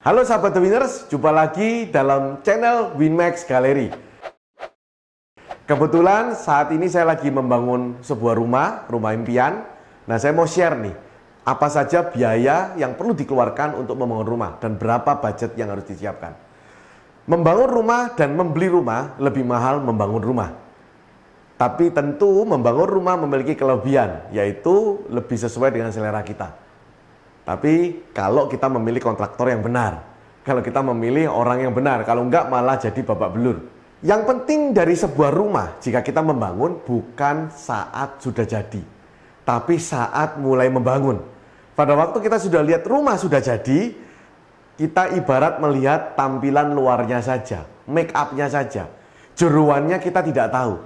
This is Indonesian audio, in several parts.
Halo sahabat The Winners, jumpa lagi dalam channel Winmax Gallery. Kebetulan saat ini saya lagi membangun sebuah rumah impian. Nah, saya mau share nih, apa saja biaya yang perlu dikeluarkan untuk membangun rumah dan berapa budget yang harus disiapkan. Membangun rumah dan membeli rumah lebih mahal membangun rumah. Tapi tentu membangun rumah memiliki kelebihan, yaitu lebih sesuai dengan selera kita. Tapi kalau kita memilih kontraktor yang benar, kalau kita memilih orang yang benar, kalau enggak malah jadi babak belur. Yang penting dari sebuah rumah jika kita membangun bukan saat sudah jadi, tapi saat mulai membangun. Pada waktu kita sudah lihat rumah sudah jadi, kita ibarat melihat tampilan luarnya saja, make up-nya saja. Jeruannya kita tidak tahu.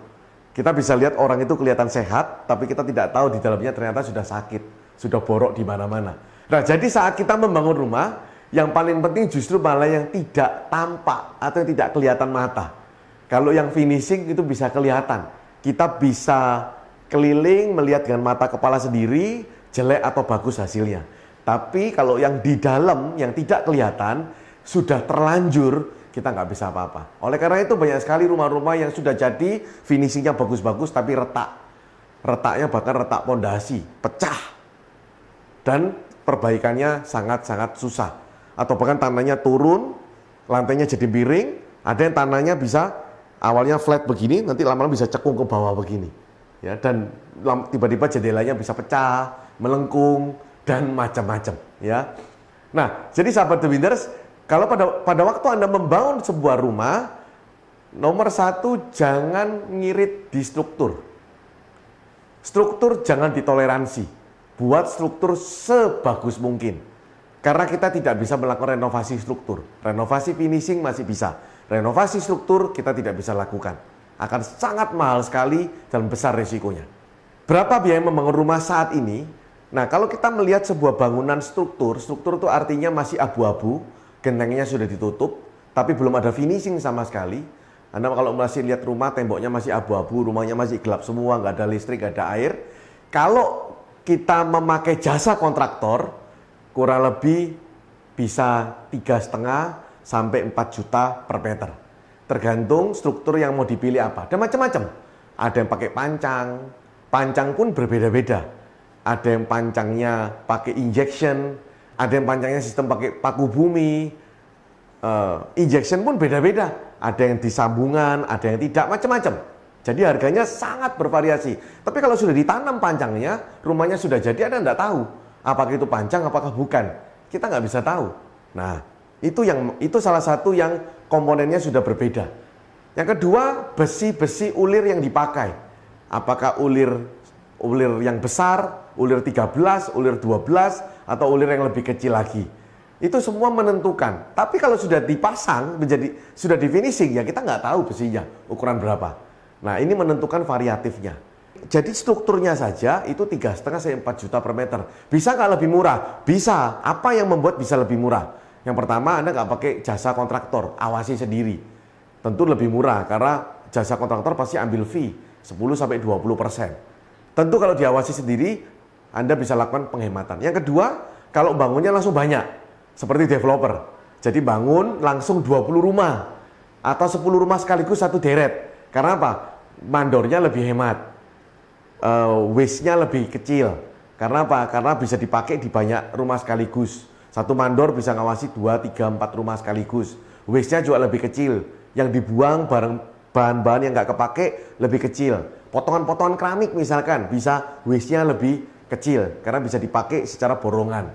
Kita bisa lihat orang itu kelihatan sehat, tapi kita tidak tahu di dalamnya ternyata sudah sakit, sudah borok di mana-mana. Nah, jadi saat kita membangun rumah, yang paling penting justru malah yang tidak tampak atau yang tidak kelihatan mata. Kalau yang finishing itu bisa kelihatan. Kita bisa keliling melihat dengan mata kepala sendiri, jelek atau bagus hasilnya. Tapi kalau yang di dalam, yang tidak kelihatan, sudah terlanjur, kita nggak bisa apa-apa. Oleh karena itu banyak sekali rumah-rumah yang sudah jadi, finishingnya bagus-bagus, tapi retak. Retaknya bahkan retak pondasi, pecah. Dan perbaikannya sangat-sangat susah. Atau bahkan tanahnya turun, lantainya jadi miring, ada yang tanahnya bisa awalnya flat begini, nanti lama-lama bisa cekung ke bawah begini. Ya, dan tiba-tiba jendelanya bisa pecah, melengkung, dan macam-macam. Ya. Nah, jadi sahabat The Winners, kalau pada waktu Anda membangun sebuah rumah, nomor satu, jangan ngirit di struktur. Struktur jangan ditoleransi. Buat struktur sebagus mungkin. Karena kita tidak bisa melakukan renovasi struktur. Renovasi finishing masih bisa. Renovasi struktur kita tidak bisa lakukan. Akan sangat mahal sekali dan besar risikonya. Berapa biaya membangun rumah saat ini? Nah, kalau kita melihat sebuah bangunan struktur itu artinya masih abu-abu, gentengnya sudah ditutup, tapi belum ada finishing sama sekali. Anda kalau masih lihat rumah, temboknya masih abu-abu, rumahnya masih gelap semua, nggak ada listrik, nggak ada air. Kalau kita memakai jasa kontraktor, kurang lebih bisa 3,5 sampai 4 juta per meter. Tergantung struktur yang mau dipilih apa. Dan macam-macam. Ada yang pakai pancang. Pancang pun berbeda-beda. Ada yang pancangnya pakai injection. Ada yang pancangnya sistem pakai paku bumi. Injection pun beda-beda. Ada yang disambungan, ada yang tidak, macam-macam. Jadi harganya sangat bervariasi. Tapi kalau sudah ditanam pancangnya, rumahnya sudah jadi, Anda tidak tahu apakah itu pancang, apakah bukan. Kita nggak bisa tahu. Nah, itu salah satu yang komponennya sudah berbeda. Yang kedua, besi-besi ulir yang dipakai. Apakah ulir yang besar, ulir 13, ulir 12, atau ulir yang lebih kecil lagi. Itu semua menentukan. Tapi kalau sudah dipasang, sudah di finishing, ya kita nggak tahu besinya, ukuran berapa. Nah, ini menentukan variatifnya. Jadi strukturnya saja itu 3,5 sampai 4 juta per meter. Bisa nggak lebih murah? Bisa. Apa yang membuat bisa lebih murah? Yang pertama, Anda nggak pakai jasa kontraktor, awasi sendiri. Tentu lebih murah karena jasa kontraktor pasti ambil fee 10 sampai 20%. Tentu kalau diawasi sendiri, Anda bisa lakukan penghematan. Yang kedua, kalau bangunnya langsung banyak, seperti developer. Jadi bangun langsung 20 rumah atau 10 rumah sekaligus satu deret. Karena apa? Mandornya lebih hemat, waste-nya lebih kecil. Karena apa? Karena bisa dipakai di banyak rumah sekaligus. Satu mandor bisa ngawasi 2, 3, 4 rumah sekaligus. Waste-nya juga lebih kecil. Yang dibuang bareng bahan-bahan yang nggak kepake lebih kecil. Potongan-potongan keramik misalkan bisa waste-nya lebih kecil karena bisa dipakai secara borongan.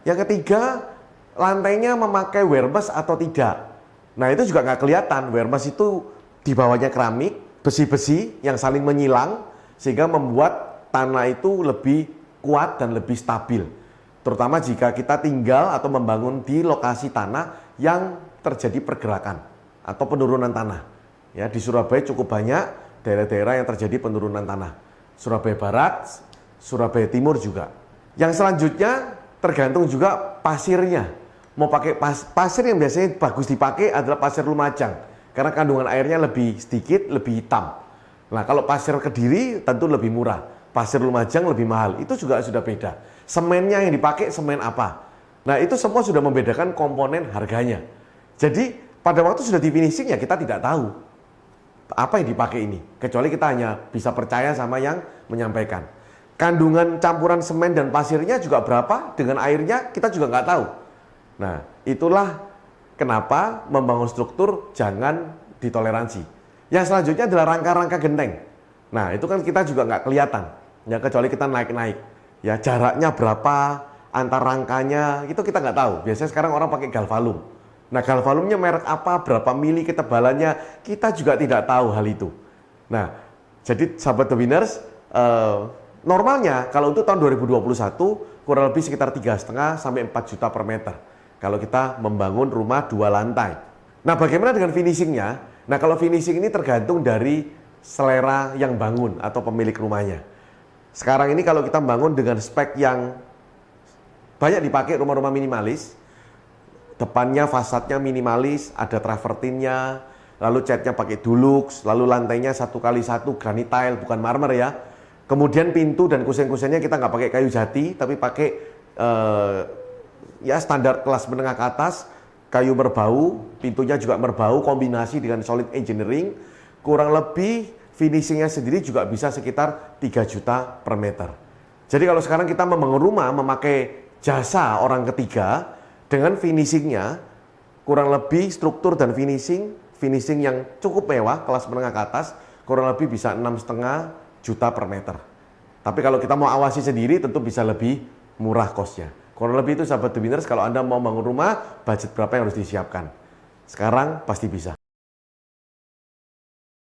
Yang ketiga, lantainya memakai wearmess atau tidak. Nah, itu juga nggak kelihatan. Wearmess itu di bawahnya keramik, besi-besi yang saling menyilang, sehingga membuat tanah itu lebih kuat dan lebih stabil. Terutama jika kita tinggal atau membangun di lokasi tanah yang terjadi pergerakan atau penurunan tanah. Ya, di Surabaya cukup banyak daerah-daerah yang terjadi penurunan tanah. Surabaya Barat, Surabaya Timur juga. Yang selanjutnya tergantung juga pasirnya. Mau pakai pasir yang biasanya bagus dipakai adalah pasir Lumajang. Karena kandungan airnya lebih sedikit, lebih hitam. Nah, kalau pasir Kediri tentu lebih murah. Pasir Lumajang lebih mahal. Itu juga sudah beda. Semennya yang dipakai semen apa? Nah, itu semua sudah membedakan komponen harganya. Jadi, pada waktu sudah di finishing ya kita tidak tahu apa yang dipakai ini. Kecuali kita hanya bisa percaya sama yang menyampaikan. Kandungan campuran semen dan pasirnya juga berapa, dengan airnya kita juga nggak tahu. Nah, itulah kenapa membangun struktur jangan ditoleransi. Yang selanjutnya adalah rangka-rangka genteng. Nah, itu kan kita juga nggak kelihatan. Ya, kecuali kita naik-naik. Ya, jaraknya berapa, antar rangkanya, itu kita nggak tahu. Biasanya sekarang orang pakai galvalum. Nah, galvalumnya merek apa, berapa mili ketebalannya, kita juga tidak tahu hal itu. Nah, jadi sahabat The Winners, normalnya kalau untuk tahun 2021 kurang lebih sekitar 3,5 sampai 4 juta per meter. Kalau kita membangun rumah 2 lantai. Nah, bagaimana dengan finishingnya? Nah, kalau finishing ini tergantung dari selera yang bangun atau pemilik rumahnya. Sekarang ini kalau kita bangun dengan spek yang banyak dipakai rumah-rumah minimalis, depannya fasadnya minimalis, ada travertinnya, lalu catnya pakai Dulux, lalu lantainya 1x1 granit tile, bukan marmer ya. Kemudian pintu dan kusen-kusennya kita nggak pakai kayu jati, tapi pakai ya standar kelas menengah ke atas, kayu merbau, pintunya juga merbau, kombinasi dengan solid engineering, kurang lebih finishingnya sendiri juga bisa sekitar 3 juta per meter. Jadi kalau sekarang kita membangun rumah memakai jasa orang ketiga, dengan finishingnya kurang lebih struktur dan finishing yang cukup mewah, kelas menengah ke atas, kurang lebih bisa 6,5 juta per meter. Tapi kalau kita mau awasi sendiri tentu bisa lebih murah kosnya. Kurang lebih itu sahabat The Winners, kalau Anda mau bangun rumah, budget berapa yang harus disiapkan. Sekarang pasti bisa.